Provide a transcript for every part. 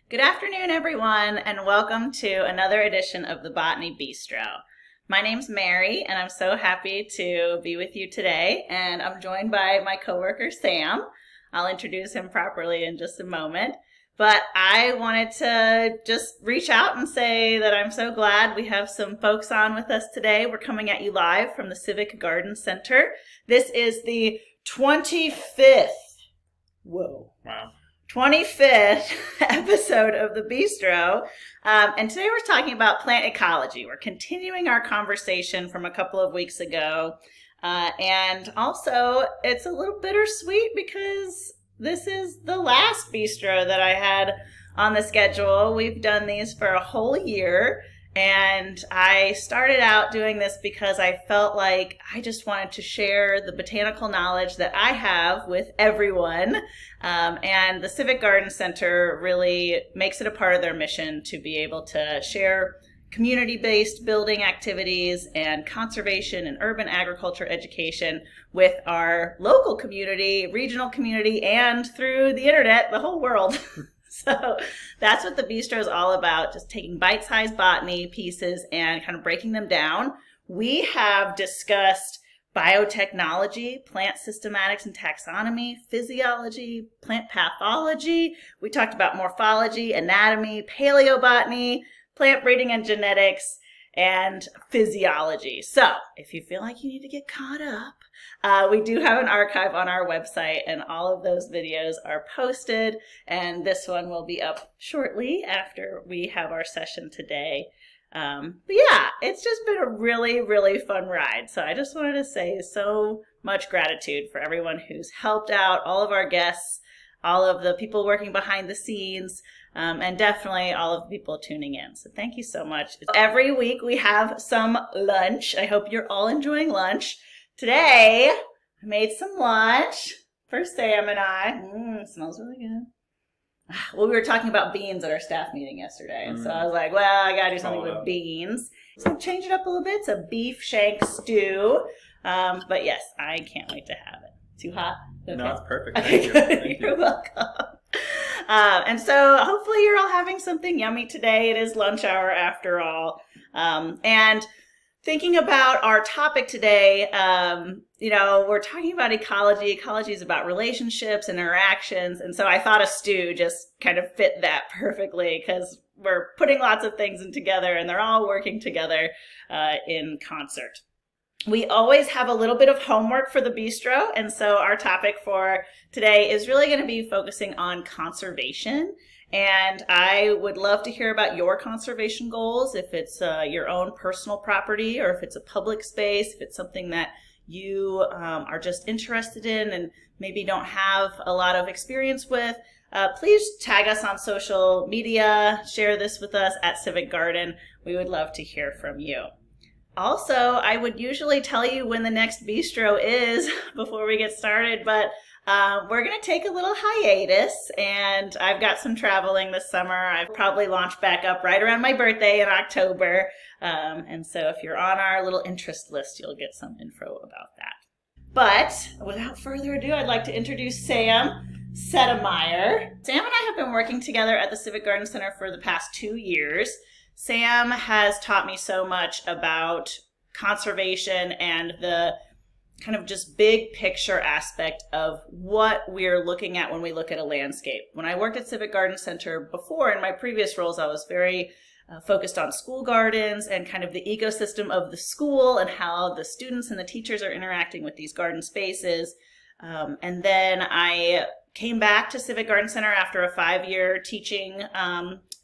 Good afternoon, everyone, and welcome to another edition of the Botany Bistro. My name's Mary, and I'm so happy to be with you today, and I'm joined by my coworker, Sam. I'll introduce him properly in just a moment, but I wanted to just reach out and say that I'm so glad we have some folks on with us today. We're coming at you live from the Civic Garden Center. This is the 25th. Whoa. Wow. 25th episode of the Bistro, and today we're talking about plant ecology. We're continuing our conversation from a couple of weeks ago, and also it's a little bittersweet because this is the last Bistro that I had on the schedule. We've done these for a whole year, and I started out doing this because I felt like I just wanted to share the botanical knowledge that I have with everyone. And the Civic Garden Center really makes it a part of their mission to be able to share community-based building activities and conservation and urban agriculture education with our local community, regional community, and through the internet, the whole world. So that's what the Bistro is all about, just taking bite-sized botany pieces and kind of breaking them down. We have discussed biotechnology, plant systematics and taxonomy, physiology, plant pathology. We talked about morphology, anatomy, paleobotany, plant breeding and genetics, and physiology. So if you feel like you need to get caught up, we do have an archive on our website, and all of those videos are posted, and this one will be up shortly after we have our session today. But yeah, it's just been a really, really fun ride. So I just wanted to say so much gratitude for everyone who's helped out, all of our guests, all of the people working behind the scenes, and definitely all of the people tuning in. So thank you so much. Every week we have some lunch. I hope you're all enjoying lunch. Today, I made some lunch for Sam and I. It smells really good. Well, we were talking about beans at our staff meeting yesterday, and so I was like, well, I gotta do something with beans. So change it up a little bit. It's a beef shank stew. But yes, I can't wait to have it. Too hot? Okay. No, it's perfect. Okay, Thank you. good. You're welcome. And so hopefully you're all having something yummy today. It is lunch hour after all. And thinking about our topic today, we're talking about ecology. Ecology is about relationships and interactions. And so I thought a stew just kind of fit that perfectly because we're putting lots of things in together and they're all working together in concert. We always have a little bit of homework for the Bistro, and so our topic for today is really going to be focusing on conservation. And I would love to hear about your conservation goals, if it's your own personal property or if it's a public space, if it's something that you are just interested in and maybe don't have a lot of experience with. Please tag us on social media, share this with us at Civic Garden. We would love to hear from you. Also, I would usually tell you when the next Bistro is before we get started, but we're going to take a little hiatus, and I've got some traveling this summer. I've probably launched back up right around my birthday in October, and so if you're on our little interest list, you'll get some info about that. But without further ado, I'd like to introduce Sam Sedemeyer. Sam and I have been working together at the Civic Garden Center for the past 2 years. Sam has taught me so much about conservation and the kind of just big picture aspect of what we're looking at when we look at a landscape. When I worked at Civic Garden Center before, in my previous roles, I was very focused on school gardens and kind of the ecosystem of the school and how the students and the teachers are interacting with these garden spaces. And then I came back to Civic Garden Center after a 5-year teaching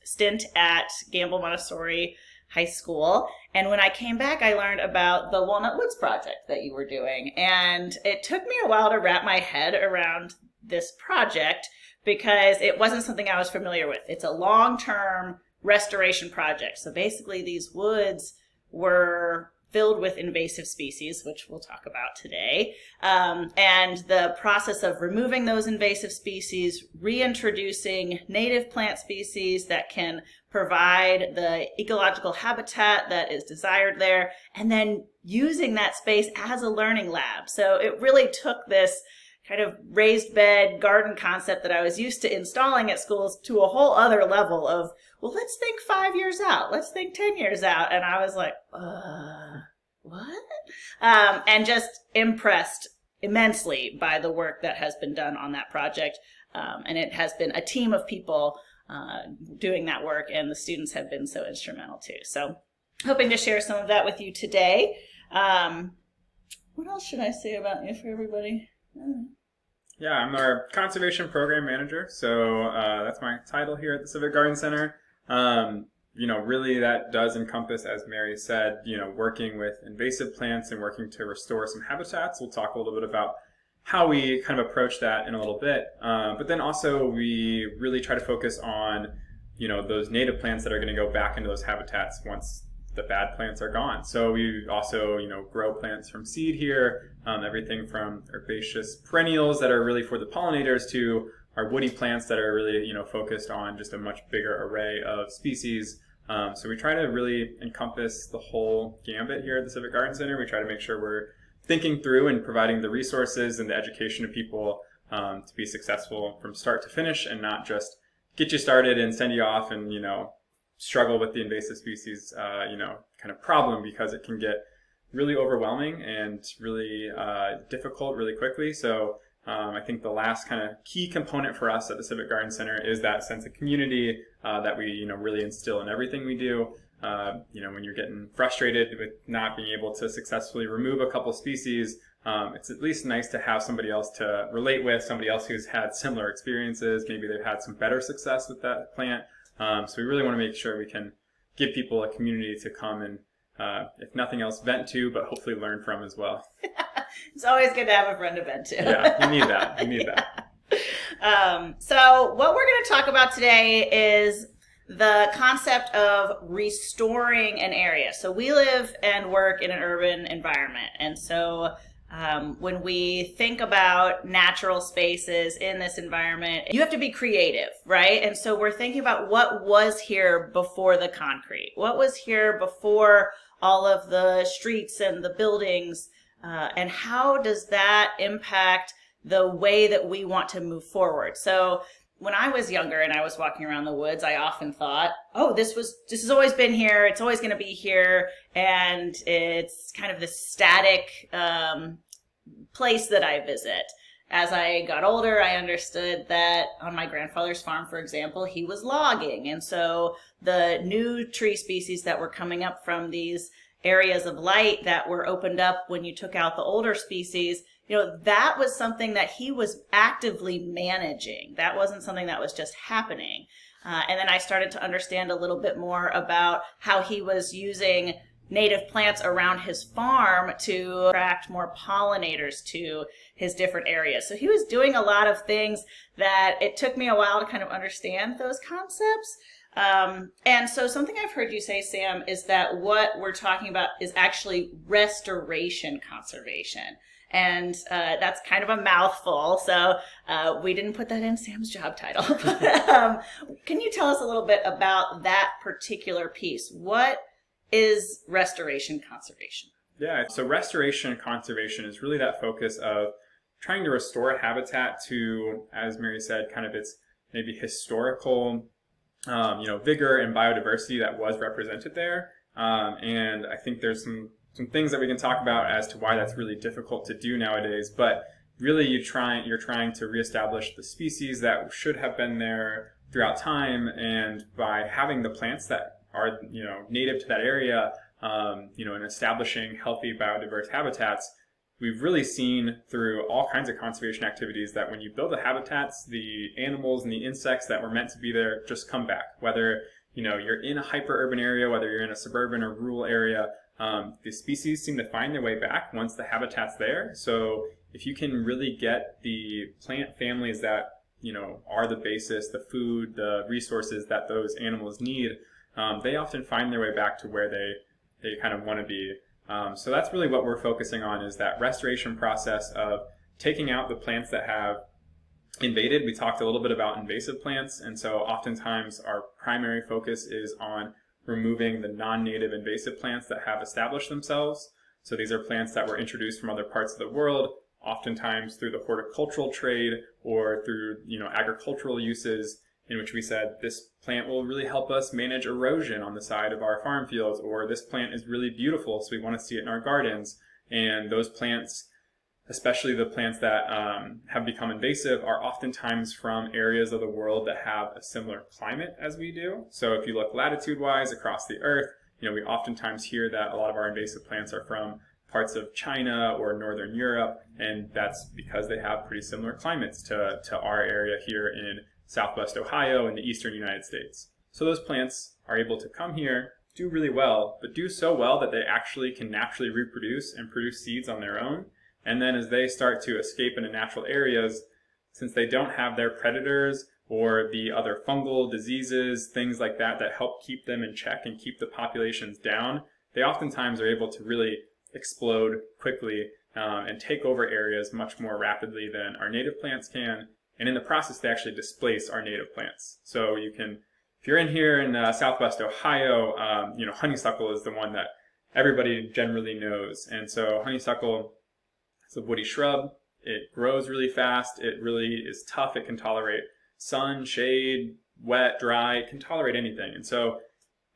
stint at Gamble Montessori High School. And when I came back, I learned about the Walnut Woods project that you were doing. And it took me a while to wrap my head around this project because it wasn't something I was familiar with. It's a long-term restoration project. So basically these woods were filled with invasive species, which we'll talk about today. And the process of removing those invasive species, reintroducing native plant species that can provide the ecological habitat that is desired there, and then using that space as a learning lab. So it really took this kind of raised bed garden concept that I was used to installing at schools to a whole other level of, well, let's think 5 years out. Let's think 10 years out. And I was like, what? And just impressed immensely by the work that has been done on that project. And it has been a team of people doing that work, and the students have been so instrumental too. So hoping to share some of that with you today. What else should I say about you for everybody? Yeah, I'm our conservation program manager, so that's my title here at the Civic Garden Center. You know, really that does encompass, as Mary said, you know, working with invasive plants and working to restore some habitats. We'll talk a little bit about how we kind of approach that in a little bit. But then also we really try to focus on, you know, those native plants that are going to go back into those habitats once the bad plants are gone. So we also, you know, grow plants from seed here, everything from herbaceous perennials that are really for the pollinators to our woody plants that are really, you know, focused on just a much bigger array of species. So we try to really encompass the whole gambit here at the Civic Garden Center. We try to make sure we're thinking through and providing the resources and the education to people to be successful from start to finish, and not just get you started and send you off and, you know, struggle with the invasive species, you know, kind of problem, because it can get really overwhelming and really difficult really quickly. So I think the last kind of key component for us at the Civic Garden Center is that sense of community that we, you know, really instill in everything we do. You know, when you're getting frustrated with not being able to successfully remove a couple species, it's at least nice to have somebody else to relate with, somebody else who's had similar experiences. Maybe they've had some better success with that plant. So we really want to make sure we can give people a community to come and, if nothing else, vent to, but hopefully learn from as well. It's always good to have a friend to vent to. Yeah, you need that. You need that. So what we're going to talk about today is the concept of restoring an area. So we live and work in an urban environment. And so when we think about natural spaces in this environment, you have to be creative, right? And so we're thinking about what was here before the concrete, what was here before all of the streets and the buildings, and how does that impact the way that we want to move forward. So when I was younger and I was walking around the woods, I often thought, oh, this has always been here. It's always going to be here. And it's kind of this static place that I visit. As I got older, I understood that on my grandfather's farm, for example, he was logging. And so the new tree species that were coming up from these areas of light that were opened up when you took out the older species, you know, that was something that he was actively managing. That wasn't something that was just happening. And then I started to understand a little bit more about how he was using native plants around his farm to attract more pollinators to his different areas. So he was doing a lot of things that it took me a while to kind of understand those concepts. And so something I've heard you say, Sam, is that what we're talking about is actually restoration conservation. And that's kind of a mouthful, so we didn't put that in Sam's job title. But, can you tell us a little bit about that particular piece? What is restoration conservation? Yeah, so restoration conservation is really that focus of trying to restore a habitat to, as Mary said, kind of its maybe historical you know, vigor and biodiversity that was represented there. And I think there's some things that we can talk about as to why that's really difficult to do nowadays. But really, you're trying to reestablish the species that should have been there throughout time, and by having the plants that are, you know, native to that area, you know, and establishing healthy biodiverse habitats, we've really seen through all kinds of conservation activities that when you build the habitats, the animals and the insects that were meant to be there just come back. Whether, you know, you're in a hyper-urban area, whether you're in a suburban or rural area, the species seem to find their way back once the habitat's there. So if you can really get the plant families that, you know, are the basis, the food, the resources that those animals need, they often find their way back to where they kind of want to be. So that's really what we're focusing on, is that restoration process of taking out the plants that have invaded. We talked a little bit about invasive plants, and so oftentimes our primary focus is on removing the non-native invasive plants that have established themselves. So these are plants that were introduced from other parts of the world, oftentimes through the horticultural trade or through, agricultural uses, in which we said this plant will really help us manage erosion on the side of our farm fields, or this plant is really beautiful, so we want to see it in our gardens. And those plants, especially the plants that have become invasive, are oftentimes from areas of the world that have a similar climate as we do. So if you look latitude-wise across the earth, we oftentimes hear that a lot of our invasive plants are from parts of China or Northern Europe, and that's because they have pretty similar climates to our area here in Southwest Ohio and the eastern United States. So those plants are able to come here, do really well, but do so well that they actually can naturally reproduce and produce seeds on their own. And then as they start to escape into natural areas, since they don't have their predators or the other fungal diseases, things like that help keep them in check and keep the populations down, they oftentimes are able to really explode quickly and take over areas much more rapidly than our native plants can. And in the process, they actually displace our native plants. So you can, if you're in here in Southwest Ohio, honeysuckle is the one that everybody generally knows. And so honeysuckle is a woody shrub. It grows really fast. It really is tough. It can tolerate sun, shade, wet, dry. It can tolerate anything. And so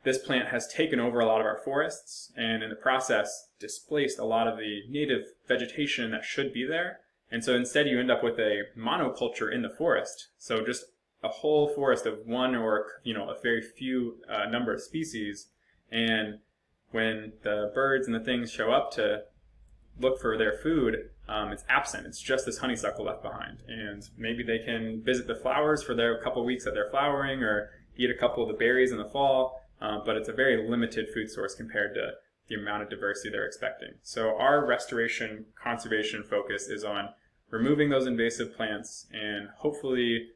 this plant has taken over a lot of our forests, and in the process displaced a lot of the native vegetation that should be there. And so instead you end up with a monoculture in the forest. So just a whole forest of one or, a very few number of species. And when the birds and the things show up to look for their food, it's absent. It's just this honeysuckle left behind. And maybe they can visit the flowers for their couple weeks that they're flowering, or eat a couple of the berries in the fall. But it's a very limited food source compared to the amount of diversity they're expecting. So our restoration conservation focus is on removing those invasive plants and hopefully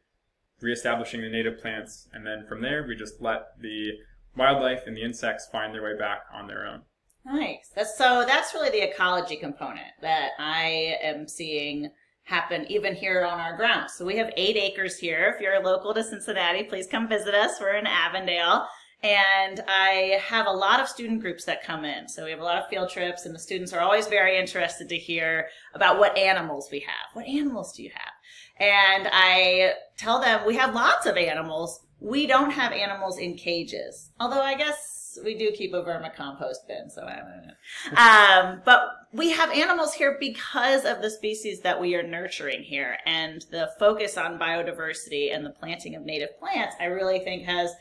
reestablishing the native plants. And then from there, we just let the wildlife and the insects find their way back on their own. Nice. That's really the ecology component that I am seeing happen even here on our grounds. So we have 8 acres here. If you're local to Cincinnati, please come visit us. We're in Avondale. And I have a lot of student groups that come in. So we have a lot of field trips, and the students are always very interested to hear about what animals we have. What animals do you have? And I tell them we have lots of animals. We don't have animals in cages. Although I guess we do keep a vermicompost bin, so I don't know. But we have animals here because of the species that we are nurturing here. And the focus on biodiversity and the planting of native plants, I really think has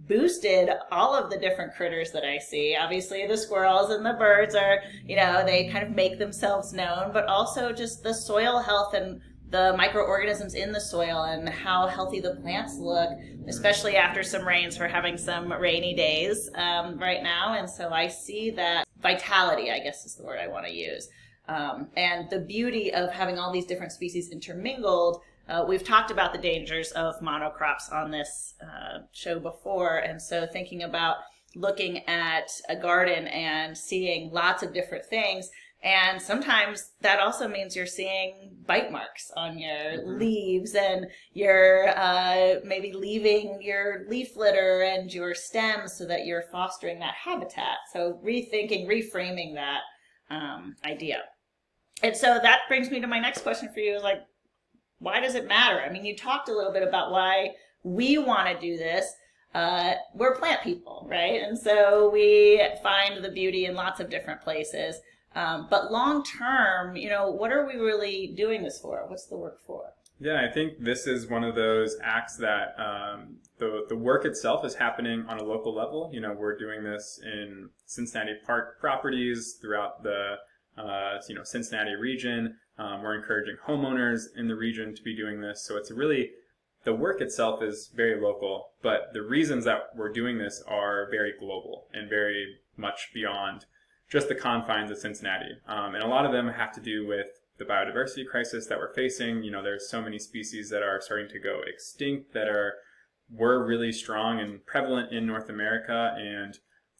boosted all of the different critters that I see. Obviously the squirrels and the birds are, they kind of make themselves known, but also just the soil health and the microorganisms in the soil and how healthy the plants look, especially after some rains. We're having some rainy days right now, and so I see that vitality, I guess is the word I want to use, and the beauty of having all these different species intermingled. We've talked about the dangers of monocrops on this show before, and so thinking about looking at a garden and seeing lots of different things, and sometimes that also means you're seeing bite marks on your leaves, and you're maybe leaving your leaf litter and your stems so that you're fostering that habitat. So rethinking, reframing that idea. And so that brings me to my next question for you, is like, why does it matter? I mean, you talked a little bit about why we want to do this. We're plant people, right? And so we find the beauty in lots of different places. But long term, what are we really doing this for? What's the work for? Yeah, I think this is one of those acts that the work itself is happening on a local level. We're doing this in Cincinnati Park properties throughout the Cincinnati region. We're encouraging homeowners in the region to be doing this. So it's really, the work itself is very local, but the reasons that we're doing this are very global and very much beyond just the confines of Cincinnati. And a lot of them have to do with the biodiversity crisis that we're facing. There's so many species that are starting to go extinct that were really strong and prevalent in North America, and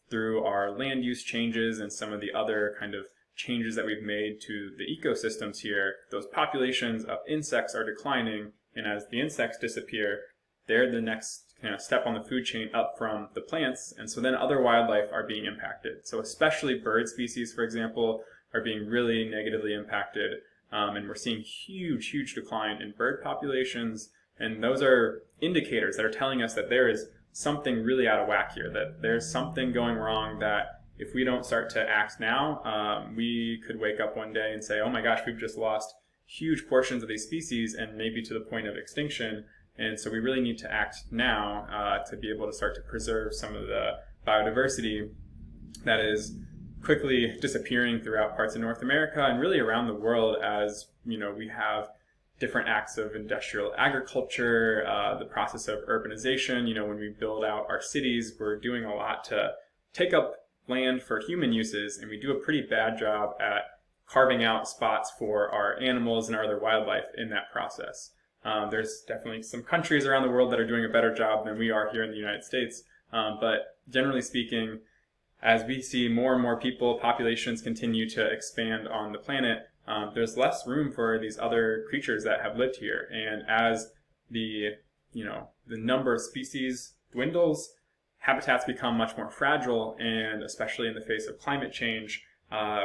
through our land use changes and some of the other kind of changes that we've made to the ecosystems here, those populations of insects are declining, and as the insects disappear, they're the next step on the food chain up from the plants, and so then other wildlife are being impacted. So especially bird species, for example, are being really negatively impacted. And we're seeing huge decline in bird populations. And those are indicators that are telling us that there is something really out of whack here, that there's something going wrong, that if we don't start to act now, we could wake up one day and say, oh my gosh, we've just lost huge portions of these species and maybe to the point of extinction. And so we really need to act now to be able to start to preserve some of the biodiversity that is quickly disappearing throughout parts of North America and really around the world, as we have different acts of industrial agriculture, the process of urbanization. When we build out our cities, we're doing a lot to take up land for human uses, and we do a pretty bad job at carving out spots for our animals and our other wildlife in that process. There's definitely some countries around the world that are doing a better job than we are here in the United States. But generally speaking, as we see more and more people, populations continue to expand on the planet, there's less room for these other creatures that have lived here. And as the number of species dwindles, habitats become much more fragile, and especially in the face of climate change,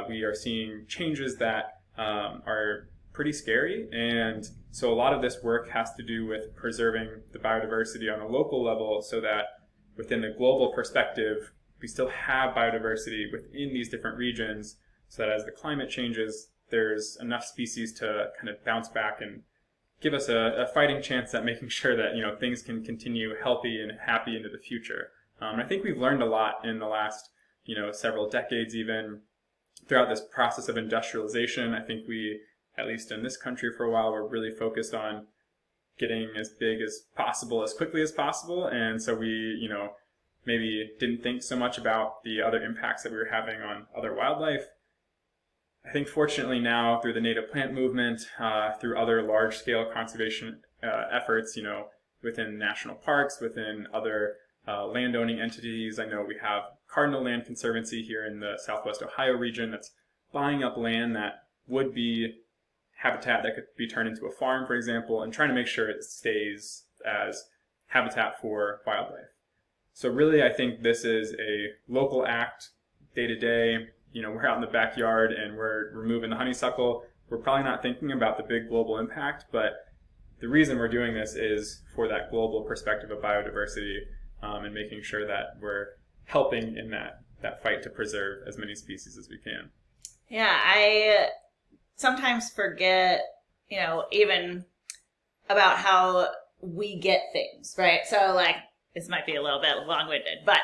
we are seeing changes that are pretty scary. And so a lot of this work has to do with preserving the biodiversity on a local level so that within the global perspective, we still have biodiversity within these different regions, so that as the climate changes, there's enough species to kind of bounce back and give us a fighting chance at making sure that things can continue healthy and happy into the future. And I think we've learned a lot in the last several decades, even throughout this process of industrialization. I think we, at least in this country for a while, were really focused on getting as big as possible as quickly as possible, and so we maybe didn't think so much about the other impacts that we were having on other wildlife. I think fortunately now, through the native plant movement, through other large-scale conservation efforts, within national parks, within other landowning entities. I know we have Cardinal Land Conservancy here in the Southwest Ohio region that's buying up land that would be habitat that could be turned into a farm, for example, and trying to make sure it stays as habitat for wildlife. So really, I think this is a local act, day to day. We're out in the backyard and we're removing the honeysuckle. We're probably not thinking about the big global impact, but the reason we're doing this is for that global perspective of biodiversity, and making sure that we're helping in that fight to preserve as many species as we can. Yeah, I sometimes forget, even about how we get things, right? So this might be a little bit long-winded, but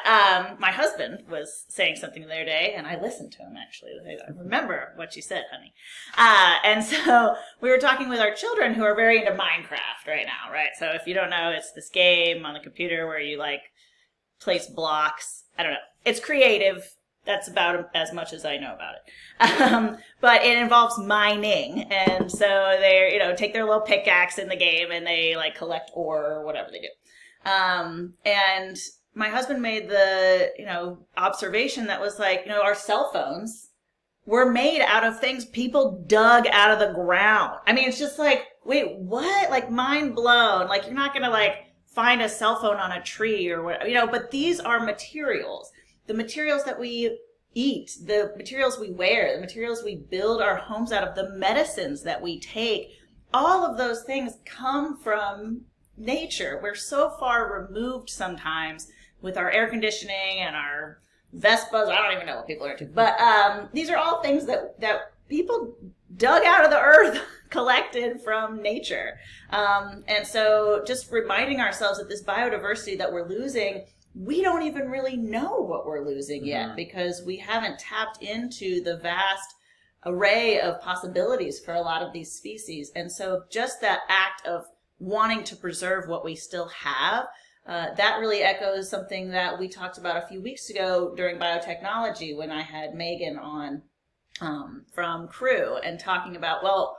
my husband was saying something the other day, and I listened to him, actually. I remember what you said, honey. And so we were talking with our children, who are very into Minecraft right now, right? So if you don't know, it's this game on the computer where you, place blocks. I don't know. It's creative. That's about as much as I know about it. But it involves mining. And so they, take their little pickaxe in the game and they collect ore or whatever they do. And my husband made the, observation that was our cell phones were made out of things people dug out of the ground. I mean, it's just wait, what? Mind blown. You're not going to find a cell phone on a tree or whatever, but these are materials. The materials that we eat, the materials we wear, the materials we build our homes out of, the medicines that we take, all of those things come from nature. We're so far removed sometimes with our air conditioning and our Vespas. I don't even know what people are into, but these are all things that people dug out of the earth, collected from nature. And so just reminding ourselves that this biodiversity that we're losing, we don't even really know what we're losing yet, because we haven't tapped into the vast array of possibilities for a lot of these species. And so just that act of wanting to preserve what we still have, that really echoes something that we talked about a few weeks ago during biotechnology, when I had Megan on from Crew, and talking about, well,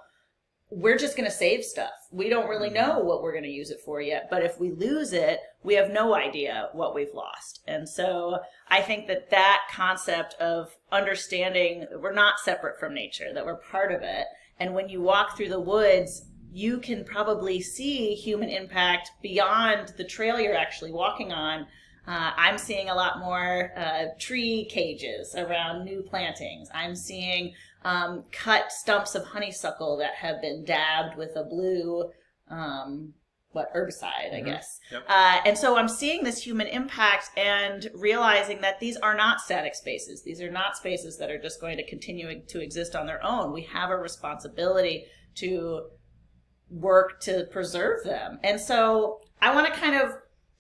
we're just going to save stuff. We don't really know what we're going to use it for yet, but if we lose it, we have no idea what we've lost. And so I think that concept of understanding we're not separate from nature, that we're part of it, and when you walk through the woods, you can probably see human impact beyond the trail you're actually walking on, I'm seeing a lot more tree cages around new plantings. I'm seeing cut stumps of honeysuckle that have been dabbed with a blue, herbicide, I guess. Yep. And so I'm seeing this human impact and realizing that these are not static spaces. These are not spaces that are just going to continue to exist on their own. We have a responsibility to work to preserve them. And so I want to kind of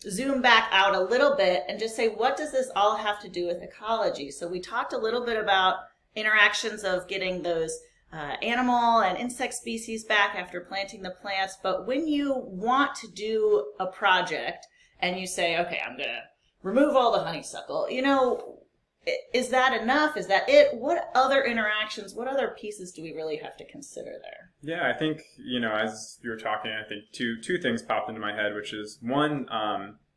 zoom back out a little bit and just say, what does this all have to do with ecology? So we talked a little bit about interactions of getting those animal and insect species back after planting the plants. But when you want to do a project and you say, okay, I'm going to remove all the honeysuckle, is that enough? Is that it? What other interactions, what other pieces do we really have to consider there? Yeah, I think, as you were talking, I think two things popped into my head, which is one,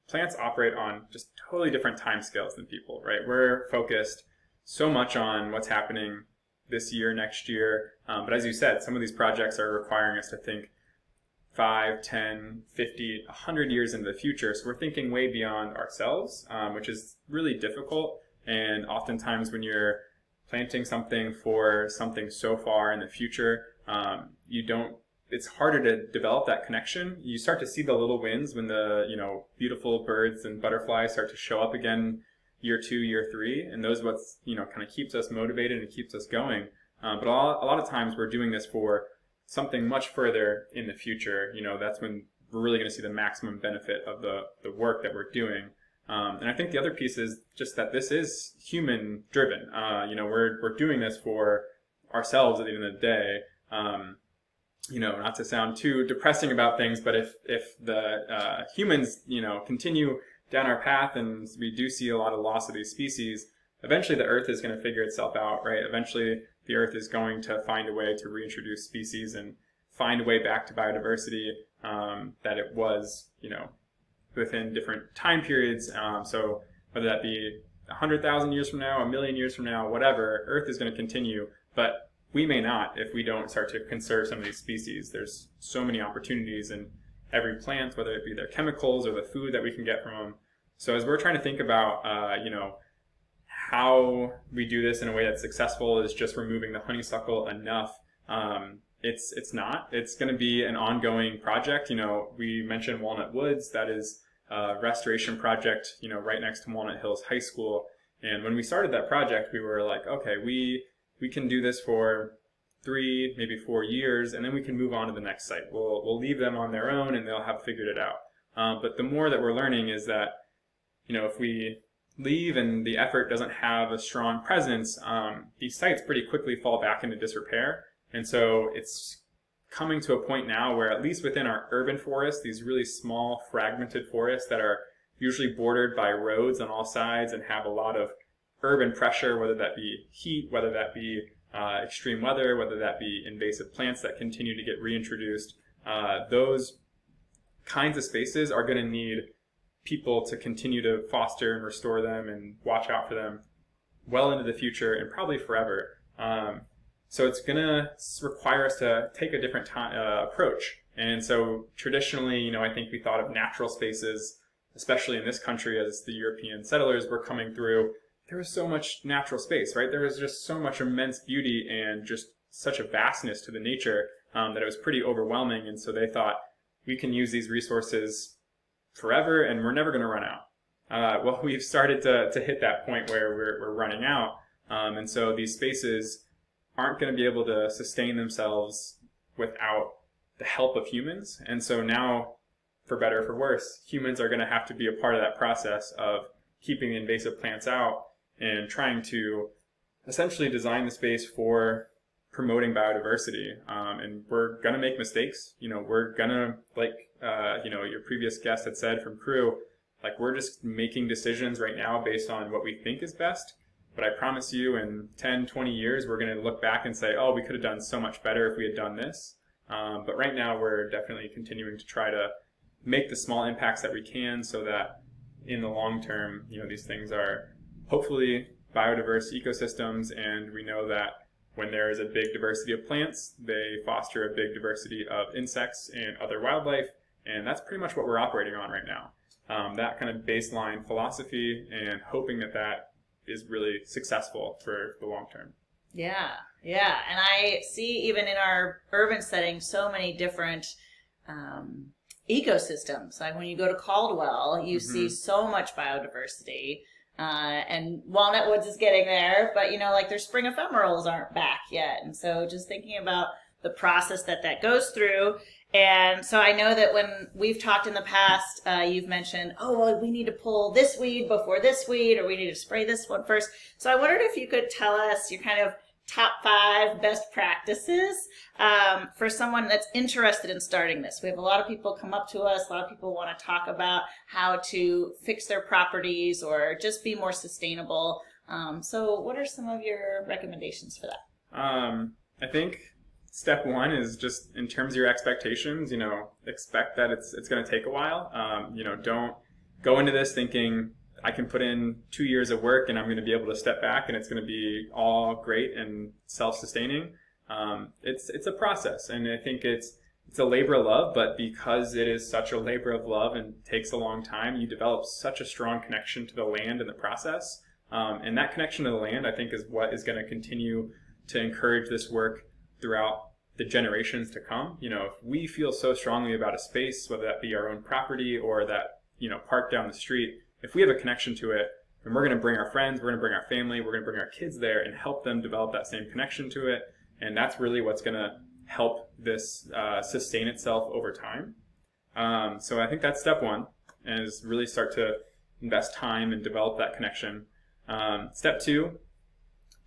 plants operate on just totally different time scales than people, right? We're focused so much on what's happening this year, next year. But as you said, some of these projects are requiring us to think 5, 10, 50, 100 years into the future. So we're thinking way beyond ourselves, which is really difficult. And oftentimes when you're planting something for something so far in the future, it's harder to develop that connection. You start to see the little wins when the, beautiful birds and butterflies start to show up again year 2, year 3. And those what's, kind of keeps us motivated and keeps us going. But a lot of times we're doing this for something much further in the future. That's when we're really going to see the maximum benefit of the work that we're doing. And I think the other piece is just that this is human driven. We're doing this for ourselves at the end of the day. Not to sound too depressing about things, but if the humans, continue down our path and we do see a lot of loss of these species, eventually the Earth is going to figure itself out, right? Eventually the Earth is going to find a way to reintroduce species and find a way back to biodiversity that it was, within different time periods. So whether that be 100,000 years from now, 1,000,000 years from now, whatever, Earth is going to continue, but we may not if we don't start to conserve some of these species. There's so many opportunities in every plant, whether it be their chemicals or the food that we can get from them. So as we're trying to think about, how we do this in a way that's successful is just removing the honeysuckle enough. It's not. It's going to be an ongoing project. We mentioned Walnut Woods. That is a restoration project, right next to Walnut Hills High School. And when we started that project, we were like, okay, we can do this for 3, maybe 4 years, and then we can move on to the next site. We'll leave them on their own, and they'll have figured it out. But the more that we're learning is that, if we leave and the effort doesn't have a strong presence, these sites pretty quickly fall back into disrepair. And so it's coming to a point now where, at least within our urban forests, these really small fragmented forests that are usually bordered by roads on all sides and have a lot of urban pressure, whether that be heat, whether that be extreme weather, whether that be invasive plants that continue to get reintroduced, those kinds of spaces are going to need people to continue to foster and restore them and watch out for them well into the future and probably forever. So it's going to require us to take a different approach. And so traditionally, I think we thought of natural spaces, especially in this country as the European settlers were coming through. There was so much natural space, right? There was just so much immense beauty and just such a vastness to the nature that it was pretty overwhelming. And so they thought, we can use these resources forever and we're never going to run out. Well, we've started to hit that point where we're running out. And so these spaces aren't going to be able to sustain themselves without the help of humans. And so now, for better or for worse, humans are going to have to be a part of that process of keeping the invasive plants out and trying to essentially design the space for promoting biodiversity. And we're going to make mistakes. We're going to, like, your previous guest had said from Crew, like, we're just making decisions right now based on what we think is best. But I promise you in 10, 20 years, we're going to look back and say, oh, we could have done so much better if we had done this. But right now, we're definitely continuing to try to make the small impacts that we can so that in the long term, these things are hopefully biodiverse ecosystems. And we know that when there is a big diversity of plants, they foster a big diversity of insects and other wildlife. And that's pretty much what we're operating on right now. that kind of baseline philosophy, and hoping that that is really successful for the long term. Yeah, yeah. And I see even in our urban setting so many different ecosystems. Like when you go to Caldwell, you see so much biodiversity. And Walnut Woods is getting there, but like their spring ephemerals aren't back yet. And so just thinking about the process that goes through. And so I know that when we've talked in the past, you've mentioned, oh, well, we need to pull this weed before this weed, or we need to spray this one first. So I wondered if you could tell us your kind of top 5 best practices for someone that's interested in starting this. We have a lot of people come up to us. A lot of people want to talk about how to fix their properties or just be more sustainable. So what are some of your recommendations for that? I think step 1 is just in terms of your expectations, expect that it's going to take a while. Don't go into this thinking I can put in 2 years of work and I'm going to be able to step back and it's going to be all great and self-sustaining. It's a process, and I think it's a labor of love, but because it is such a labor of love and takes a long time, you develop such a strong connection to the land in the process. And that connection to the land, I think, is what is going to continue to encourage this work throughout the generations to come. If we feel so strongly about a space, whether that be our own property or that, park down the street, if we have a connection to it, then we're going to bring our friends, we're going to bring our family, we're going to bring our kids there and help them develop that same connection to it. And that's really what's going to help this sustain itself over time. So I think that's step 1, is really start to invest time and develop that connection. Step 2,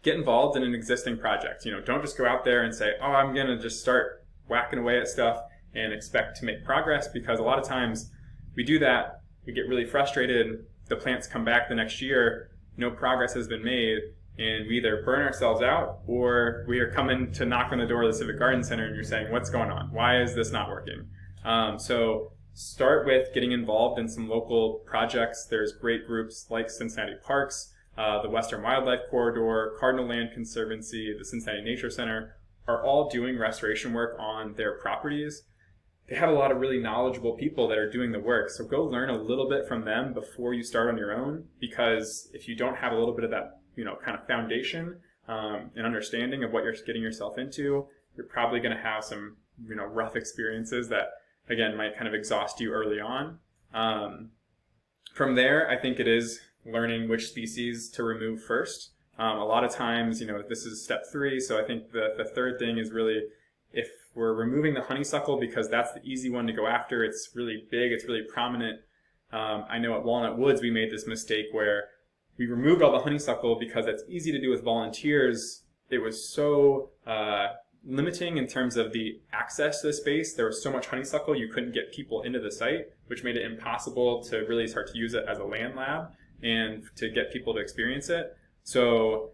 get involved in an existing project. Don't just go out there and say, oh, I'm going to just start whacking away at stuff and expect to make progress, because a lot of times we do that. We get really frustrated, the plants come back the next year, no progress has been made, and we either burn ourselves out or we are coming to knock on the door of the Civic Garden Center and you're saying, what's going on? Why is this not working? So start with getting involved in some local projects. There's great groups like Cincinnati Parks, the Western Wildlife Corridor, Cardinal Land Conservancy, the Cincinnati Nature Center, are all doing restoration work on their properties. They have a lot of really knowledgeable people that are doing the work. So go learn a little bit from them before you start on your own, because if you don't have a little bit of that, kind of foundation and understanding of what you're getting yourself into, you're probably going to have some, rough experiences that, again, might kind of exhaust you early on. From there, I think it is learning which species to remove first. A lot of times, this is step 3. So I think the third thing is really, if we're removing the honeysuckle because that's the easy one to go after, it's really big, it's really prominent. I know at Walnut Woods we made this mistake where we removed all the honeysuckle because it's easy to do with volunteers. It was so limiting in terms of the access to the space. There was so much honeysuckle you couldn't get people into the site, which made it impossible to really start to use it as a land lab and to get people to experience it. So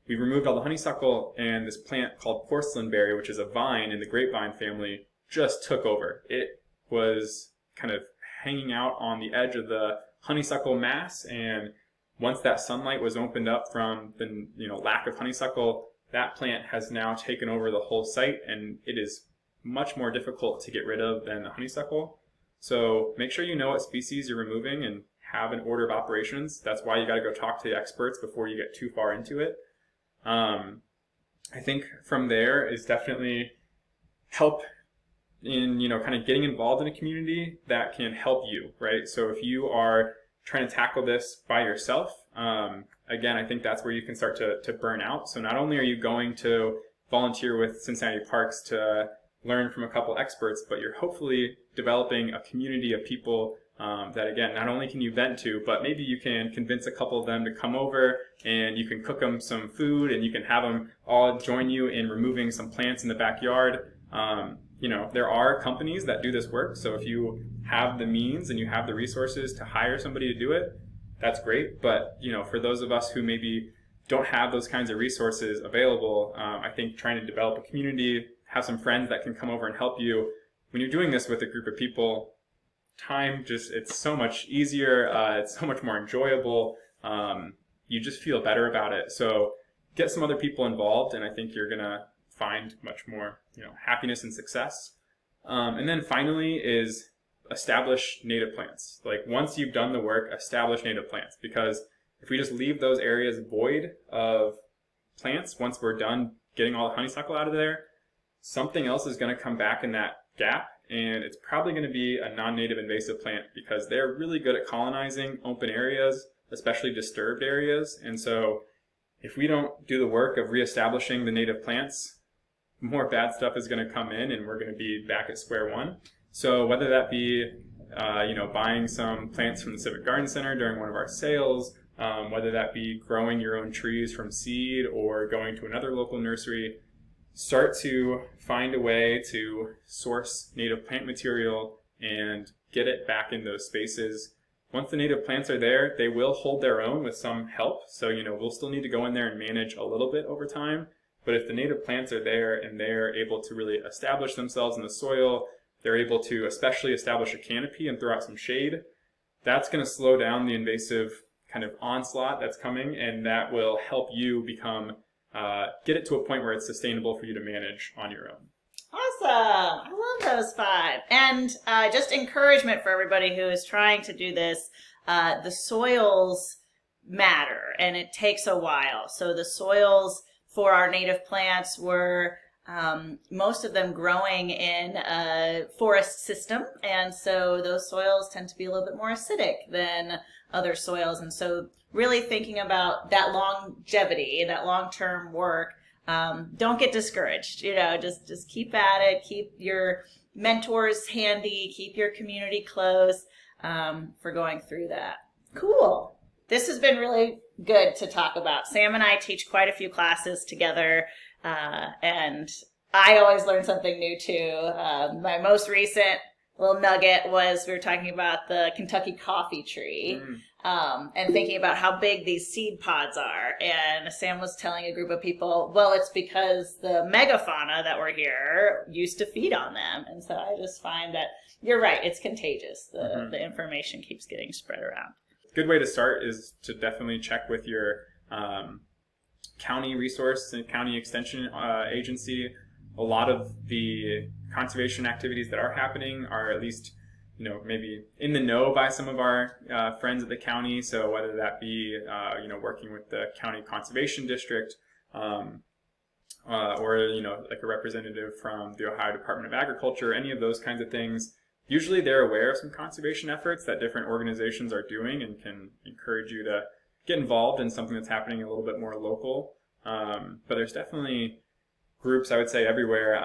we removed all the honeysuckle, and this plant called porcelain berry, which is a vine in the grapevine family, just took over. It was kind of hanging out on the edge of the honeysuckle mass, and once that sunlight was opened up from the lack of honeysuckle, that plant has now taken over the whole site, and it is much more difficult to get rid of than the honeysuckle. So make sure you know what species you're removing and have an order of operations. That's why you got to go talk to the experts before you get too far into it. I think from there is definitely help in, kind of getting involved in a community that can help you, right? So if you are trying to tackle this by yourself, again, I think that's where you can start to burn out. So not only are you going to volunteer with Cincinnati Parks to learn from a couple experts, but you're hopefully developing a community of people that, again, not only can you vent to, but maybe you can convince a couple of them to come over and you can cook them some food and you can have them all join you in removing some plants in the backyard. There are companies that do this work. So if you have the means and you have the resources to hire somebody to do it, that's great. But, for those of us who maybe don't have those kinds of resources available, I think trying to develop a community, have some friends that can come over and help you. When you're doing this with a group of people, it's so much easier, it's so much more enjoyable, you just feel better about it. So get some other people involved, and I think you're gonna find much more happiness and success. And then finally is establish native plants. Like once you've done the work, establish native plants, because if we just leave those areas void of plants, once we're done getting all the honeysuckle out of there, something else is going to come back in that gap, and it's probably going to be a non-native invasive plant, because they're really good at colonizing open areas, especially disturbed areas. And so if we don't do the work of reestablishing the native plants, more bad stuff is going to come in, and we're going to be back at square one. So whether that be buying some plants from the Civic Garden Center during one of our sales, whether that be growing your own trees from seed or going to another local nursery, start to find a way to source native plant material and get it back in those spaces. Once the native plants are there, they will hold their own with some help. So, we'll still need to go in there and manage a little bit over time. But if the native plants are there and they're able to really establish themselves in the soil, they're able to especially establish a canopy and throw out some shade, that's going to slow down the invasive kind of onslaught that's coming, and that will help you become, get it to a point where it's sustainable for you to manage on your own. Awesome. I love those 5. And just encouragement for everybody who is trying to do this. The soils matter, and it takes a while. So the soils for our native plants were most of them growing in a forest system, and so those soils tend to be a little bit more acidic than other soils. And so really thinking about that longevity, that long-term work, don't get discouraged. Just keep at it, keep your mentors handy, keep your community close for going through that. Cool. This has been really good to talk about. Sam and I teach quite a few classes together, and I always learn something new too. My most recent little nugget was we were talking about the Kentucky coffee tree, and thinking about how big these seed pods are. And Sam was telling a group of people, well, it's because the megafauna that were here used to feed on them. And so I just find that you're right, it's contagious. The information keeps getting spread around. Good way to start is to definitely check with your county resource and county extension agency. A lot of the conservation activities that are happening are at least, maybe in the know by some of our friends at the county. So whether that be, working with the county conservation district, or, like a representative from the Ohio Department of Agriculture, any of those kinds of things. Usually they're aware of some conservation efforts that different organizations are doing and can encourage you to get involved in something that's happening a little bit more local. But there's definitely groups, I would say, everywhere.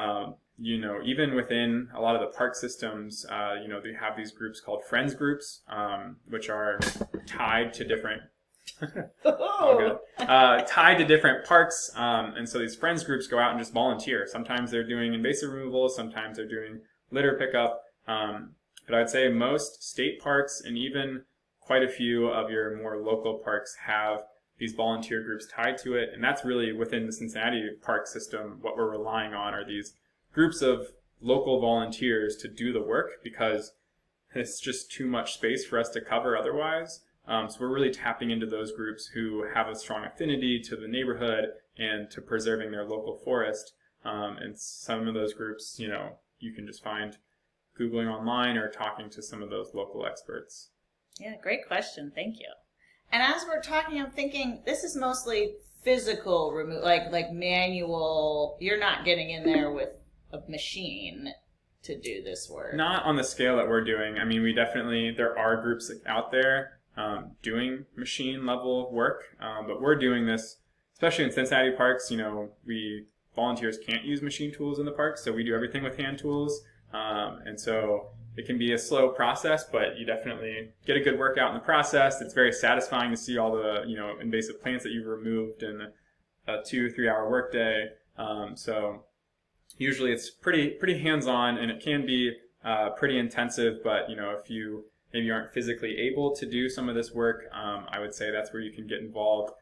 Even within a lot of the park systems, they have these groups called friends groups, which are tied to different tied to different parks. And so these friends groups go out and just volunteer. Sometimes they're doing invasive removal, sometimes they're doing litter pickup. But I'd say most state parks and even quite a few of your more local parks have these volunteer groups tied to it. And that's really within the Cincinnati park system. What we're relying on are these groups of local volunteers to do the work, because it's just too much space for us to cover otherwise. So we're really tapping into those groups who have a strong affinity to the neighborhood and to preserving their local forest. And some of those groups, you can just find Googling online or talking to some of those local experts. Yeah, great question. Thank you. And as we're talking, I'm thinking this is mostly physical removal, like manual. You're not getting in there with a machine to do this work. Not on the scale that we're doing. I mean, there are groups out there doing machine level work, but we're doing this, especially in Cincinnati parks. Volunteers can't use machine tools in the parks, so we do everything with hand tools. And so it can be a slow process, but you definitely get a good workout in the process. It's very satisfying to see all the invasive plants that you've removed in a 2-3 hour workday. So usually it's pretty hands-on, and it can be pretty intensive. But if you maybe aren't physically able to do some of this work, I would say that's where you can get involved,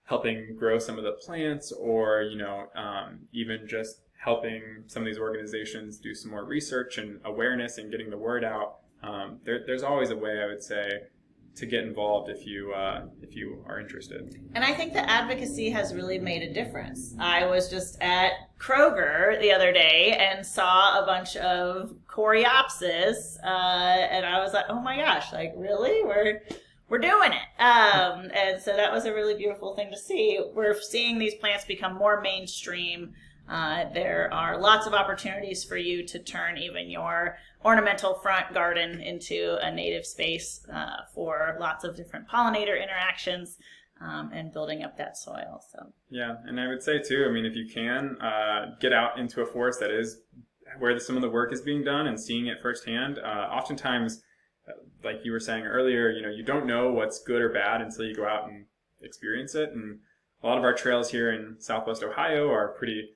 helping grow some of the plants, or even just helping some of these organizations do some more research and awareness and getting the word out. There's always a way, I would say, to get involved if you are interested. And I think the advocacy has really made a difference. I was just at Kroger the other day and saw a bunch of coreopsis, and I was like, oh my gosh, like really? We're doing it. And so that was a really beautiful thing to see. We're seeing these plants become more mainstream. There are lots of opportunities for you to turn even your ornamental front garden into a native space for lots of different pollinator interactions and building up that soil. So yeah, and I would say too, I mean, if you can get out into a forest that is where some of the work is being done and seeing it firsthand, oftentimes, like you were saying earlier, you don't know what's good or bad until you go out and experience it. And a lot of our trails here in Southwest Ohio are pretty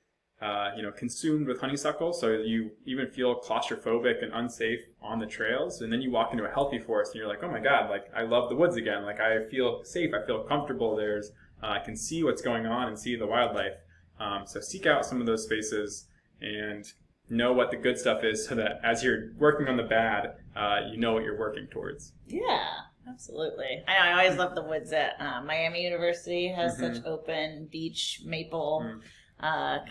consumed with honeysuckle, so you even feel claustrophobic and unsafe on the trails. And then you walk into a healthy forest and you're like, oh my God, like I love the woods again. Like I feel safe, I feel comfortable. I can see what's going on and see the wildlife. So seek out some of those spaces and know what the good stuff is, so that as you're working on the bad, you know what you're working towards. Yeah, absolutely. I always love the woods at Miami University. Has such open beech maple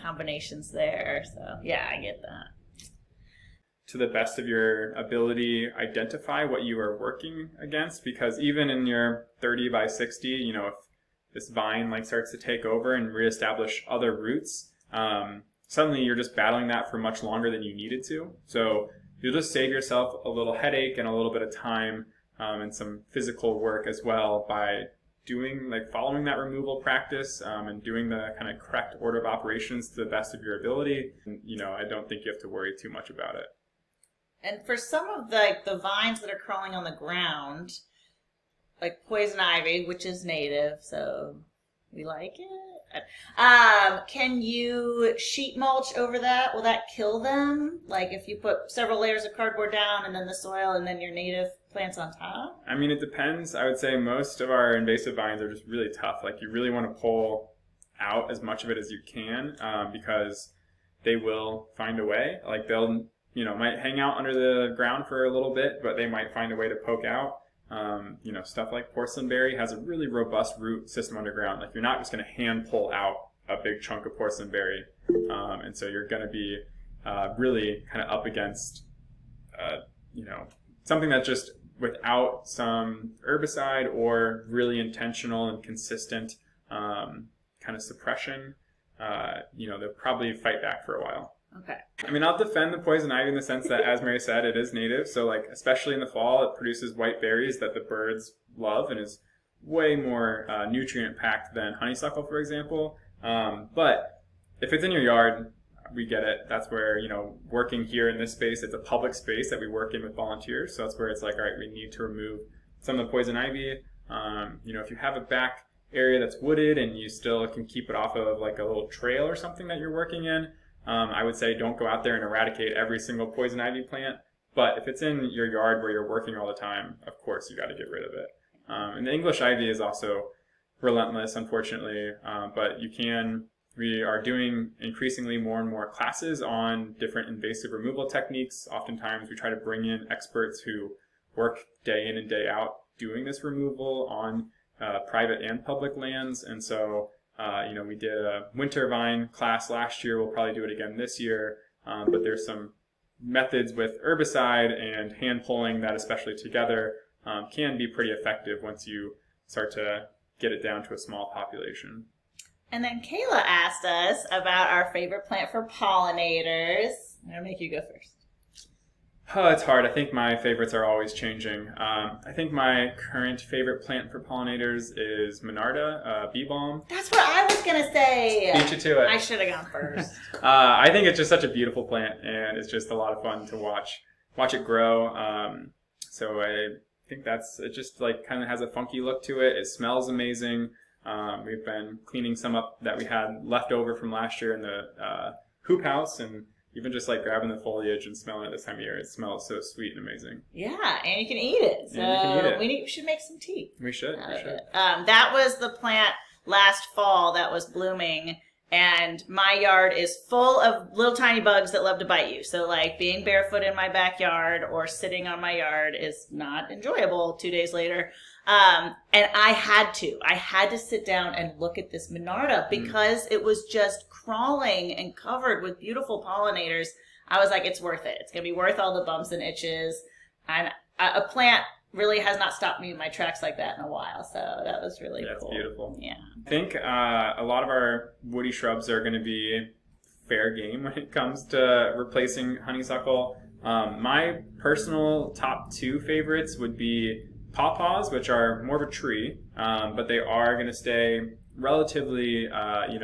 combinations there. So yeah, I get that. To the best of your ability, identify what you are working against, because even in your 30 by 60, if this vine starts to take over and reestablish other roots, suddenly you're just battling that for much longer than you needed to. So you'll just save yourself a little headache and a little bit of time and some physical work as well by following that removal practice and doing the kind of correct order of operations to the best of your ability. And, I don't think you have to worry too much about it. And for some of the vines that are crawling on the ground, like poison ivy, which is native, so we like it. Can you sheet mulch over that? Will that kill them? Like if you put several layers of cardboard down and then the soil and then your native plants on top? I mean, it depends. I would say most of our invasive vines are just really tough. Like you really want to pull out as much of it as you can because they will find a way. Like they'll, might hang out under the ground for a little bit, but they might find a way to poke out. Stuff like porcelain berry has a really robust root system underground. Like you're not just going to hand pull out a big chunk of porcelain berry. And so you're going to be really kind of up against, something that's just without some herbicide or really intentional and consistent kind of suppression. They'll probably fight back for a while. Okay. I mean, I'll defend the poison ivy in the sense that, as Mary said, it is native. So, especially in the fall, it produces white berries that the birds love and is way more nutrient-packed than honeysuckle, for example. But if it's in your yard, we get it. That's where, working here in this space, it's a public space that we work in with volunteers. So that's where it's like, all right, we need to remove some of the poison ivy. If you have a back area that's wooded and you still can keep it off of a little trail or something that you're working in, I would say don't go out there and eradicate every single poison ivy plant. But if it's in your yard where you're working all the time, of course you got to get rid of it. And the English ivy is also relentless, unfortunately. But we are doing increasingly more and more classes on different invasive removal techniques. Oftentimes we try to bring in experts who work day in and day out doing this removal on private and public lands. And so we did a winter vine class last year. We'll probably do it again this year. But there's some methods with herbicide and hand pulling that, especially together, can be pretty effective once you start to get it down to a small population. And then Kayla asked us about our favorite plant for pollinators. I'm going to make you go first. Oh, it's hard. I think my favorites are always changing. I think my current favorite plant for pollinators is Monarda, bee balm. That's what I was going to say. Beat you to it. I should have gone first. I think it's just such a beautiful plant, and it's just a lot of fun to watch it grow. So I think it just kind of has a funky look to it. It smells amazing. We've been cleaning some up that we had left over from last year in the hoop house, and even just grabbing the foliage and smelling it this time of year, it smells so sweet and amazing. Yeah, and you can eat it. So we should make some tea. We should. That was the plant last fall that was blooming, and my yard is full of little tiny bugs that love to bite you. So being barefoot in my backyard or sitting on my yard is not enjoyable 2 days later. And I had to sit down and look at this Monarda because it was just crawling and covered with beautiful pollinators. I was like, it's worth it. It's going to be worth all the bumps and itches. And a plant really has not stopped me in my tracks like that in a while. So that was really cool. That's beautiful. Yeah. I think a lot of our woody shrubs are going to be fair game when it comes to replacing honeysuckle. My personal top two favorites would be pawpaws, which are more of a tree, but they are going to stay relatively,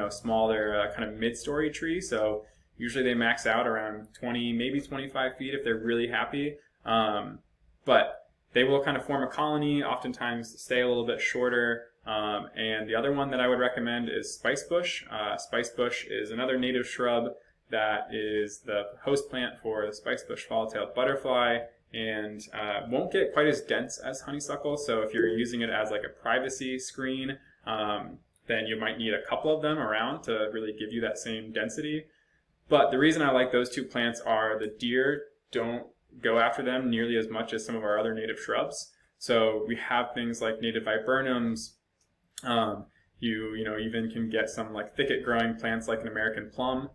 small. They're a kind of mid-story tree, so usually they max out around 20, maybe 25 feet if they're really happy. But they will kind of form a colony, oftentimes stay a little bit shorter. And the other one that I would recommend is spicebush. Spicebush is another native shrub that is the host plant for the spicebush swallowtail butterfly, and won't get quite as dense as honeysuckle. So if you're using it as like a privacy screen, then you might need a couple of them around to really give you that same density. But the reason I like those two plants are the deer don't go after them nearly as much as some of our other native shrubs. So we have things like native viburnums. You even can get some like thicket growing plants like an American plum.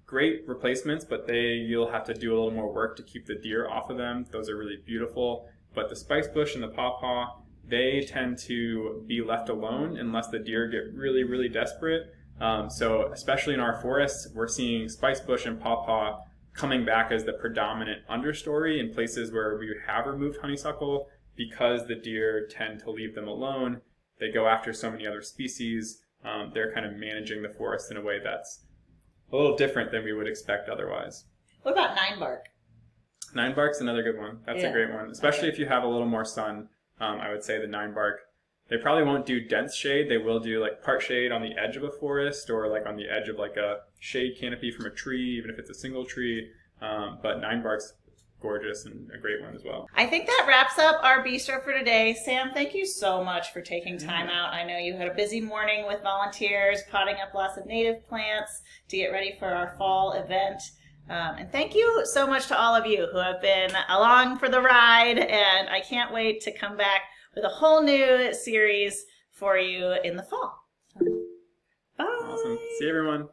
Great replacements, but you'll have to do a little more work to keep the deer off of them. Those are really beautiful. But the spicebush and the pawpaw, they tend to be left alone unless the deer get really, really desperate. So especially in our forests, we're seeing spicebush and pawpaw coming back as the predominant understory in places where we have removed honeysuckle because the deer tend to leave them alone. They go after so many other species. They're kind of managing the forest in a way that's a little different than we would expect otherwise. What about ninebark? Ninebark's another good one. That's a great one, especially if you have a little more sun. I would say the ninebark. They probably won't do dense shade. They will do like part shade on the edge of a forest or like on the edge of like a shade canopy from a tree, even if it's a single tree. But ninebark's gorgeous and a great one as well. I think that wraps up our bistro for today. Sam, thank you so much for taking time out. I know you had a busy morning with volunteers, potting up lots of native plants to get ready for our fall event. And thank you so much to all of you who have been along for the ride, and I can't wait to come back with a whole new series for you in the fall. Bye. Awesome. See you, everyone.